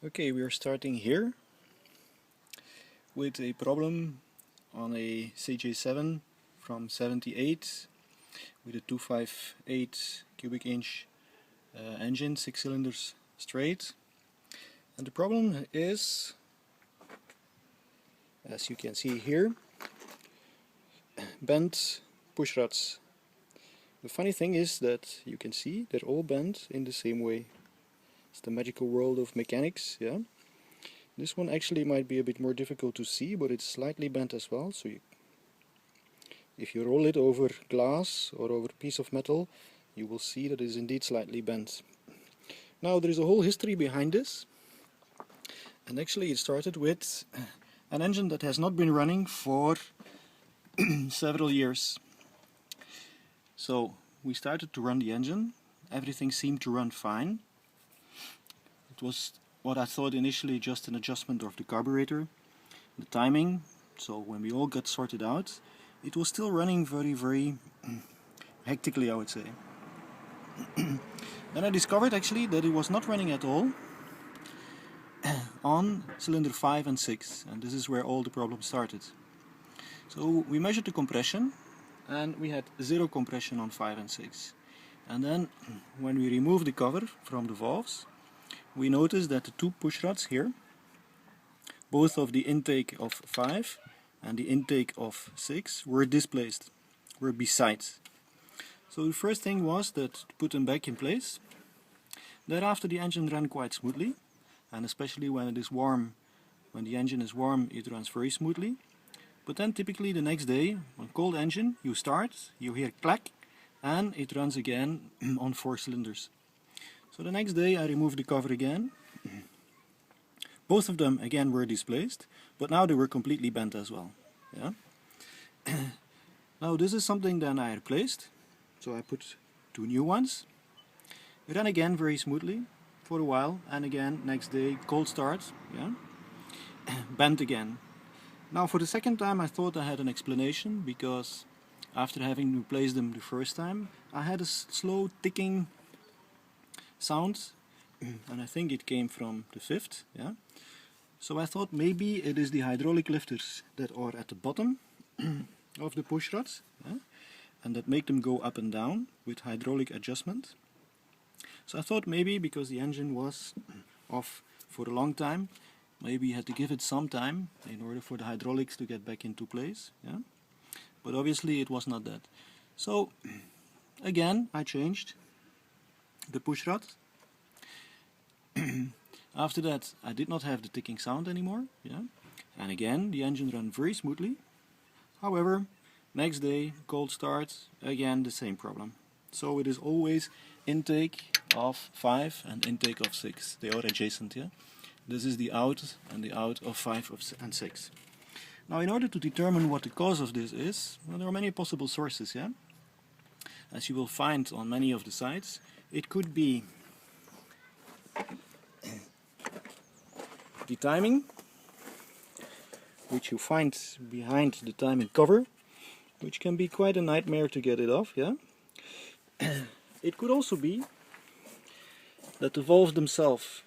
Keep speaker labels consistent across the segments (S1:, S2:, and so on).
S1: Okay, we are starting here with a problem on a CJ7 from 78 with a 258 cubic inch engine, 6 cylinders straight. And the problem is, as you can see here, bent push rods. The funny thing is that you can see they're all bent in the same way. It's the magical world of mechanics, yeah. This one actually might be a bit more difficult to see, but it's slightly bent as well, so if you roll it over glass or over a piece of metal, you will see that it is indeed slightly bent. Now there is a whole history behind this, and actually it started with an engine that has not been running for several years. So we started to run the engine, everything seemed to run fine. It was what I thought initially just an adjustment of the carburetor, the timing, so when we all got sorted out, it was still running very hectically, I would say. Then I discovered actually that it was not running at all on cylinder 5 and 6, and this is where all the problems started. So we measured the compression, and we had 0 compression on 5 and 6. And then when we removed the cover from the valves, we noticed that the two push rods here, both of the intake of 5 and the intake of 6, were displaced, were beside. So the first thing was that to put them back in place. Thereafter the engine ran quite smoothly, and especially when it is warm, when the engine is warm, it runs very smoothly. But then typically the next day, on cold engine, you start, you hear clack, and it runs again on 4 cylinders. So the next day I removed the cover again. Both of them again were displaced, but now they were completely bent as well. Yeah. Now this is something then I replaced, so I put 2 new ones. It ran again very smoothly for a while, and again next day cold start, yeah, bent again. Now for the second time I thought I had an explanation, because after having replaced them the first time I had a slow ticking sound, and I think it came from the 5th, yeah. So I thought maybe it is the hydraulic lifters that are at the bottom of the push rods, yeah, and that make them go up and down with hydraulic adjustment. So I thought maybe because the engine was off for a long time, maybe you had to give it some time in order for the hydraulics to get back into place, yeah. But obviously it was not that. So again I changed the push rod. After that I did not have the ticking sound anymore, yeah, and again the engine ran very smoothly. However, next day cold start, again the same problem. So it is always intake of 5 and intake of 6. They are adjacent, yeah. This is the out and the out of 5 and 6. Now in order to determine what the cause of this is, well, there are many possible sources, yeah. As you will find on many of the sites, it could be the timing, which you find behind the timing cover, which can be quite a nightmare to get it off, yeah. It could also be that the valves themselves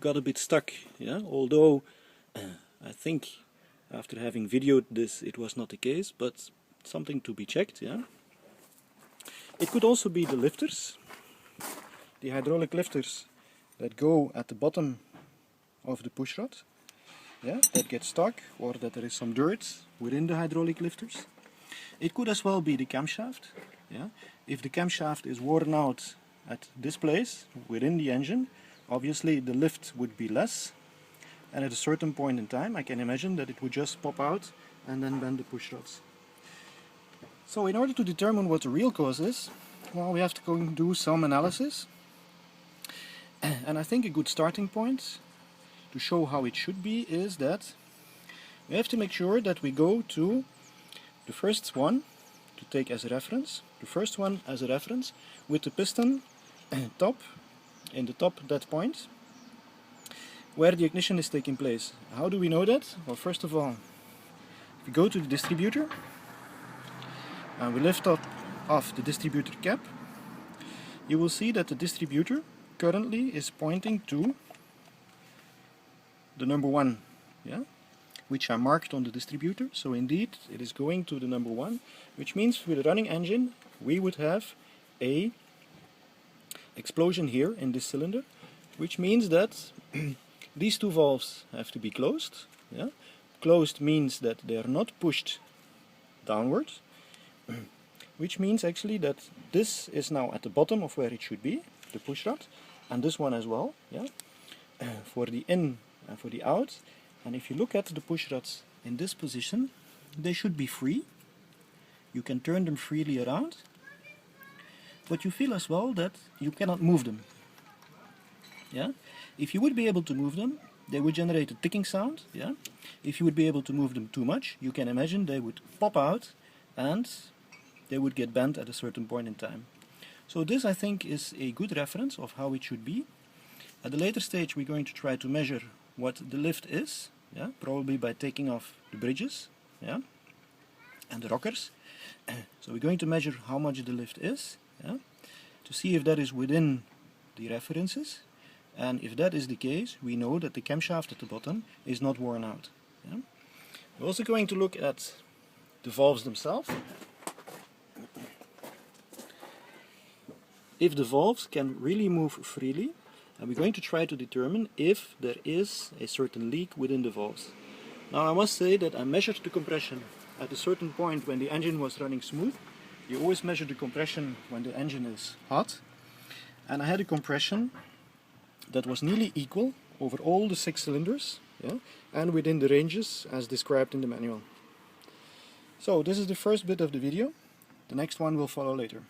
S1: got a bit stuck, yeah, although I think after having videoed this it was not the case, but something to be checked, yeah. It could also be the lifters, the hydraulic lifters that go at the bottom of the push rod, yeah, that get stuck, or that there is some dirt within the hydraulic lifters. It could as well be the camshaft, yeah. If the camshaft is worn out at this place within the engine, obviously the lift would be less, and at a certain point in time I can imagine that it would just pop out and then bend the push rods. So in order to determine what the real cause is, well, we have to go and do some analysis, and I think a good starting point to show how it should be is that we have to make sure that we go to the first one to take as a reference, the first one as a reference with the piston top, in the top that point where the ignition is taking place. How do we know that? Well, first of all, if we go to the distributor and we lift up off the distributor cap, you will see that the distributor currently is pointing to the number 1, yeah, which are marked on the distributor. So indeed it is going to the number 1, which means with a running engine we would have a explosion here in this cylinder, which means that these two valves have to be closed. Yeah? Closed means that they are not pushed downwards, which means actually that this is now at the bottom of where it should be, the push rod, and this one as well, yeah, for the in and for the out. And if you look at the push rods in this position, they should be free. You can turn them freely around, but you feel as well that you cannot move them. Yeah? If you would be able to move them, they would generate a ticking sound. Yeah? If you would be able to move them too much, you can imagine they would pop out and they would get bent at a certain point in time. So this, I think, is a good reference of how it should be. At the later stage we're going to try to measure what the lift is, yeah? Probably by taking off the bridges, yeah? And the rockers. So we're going to measure how much the lift is, yeah? To see if that is within the references. And if that is the case, we know that the camshaft at the bottom is not worn out. Yeah? We're also going to look at the valves themselves. If the valves can really move freely, and we're going to try to determine if there is a certain leak within the valves. Now I must say that I measured the compression at a certain point when the engine was running smooth. You always measure the compression when the engine is hot. And I had a compression that was nearly equal over all the 6 cylinders, yeah, and within the ranges as described in the manual. So this is the first bit of the video. The next one will follow later.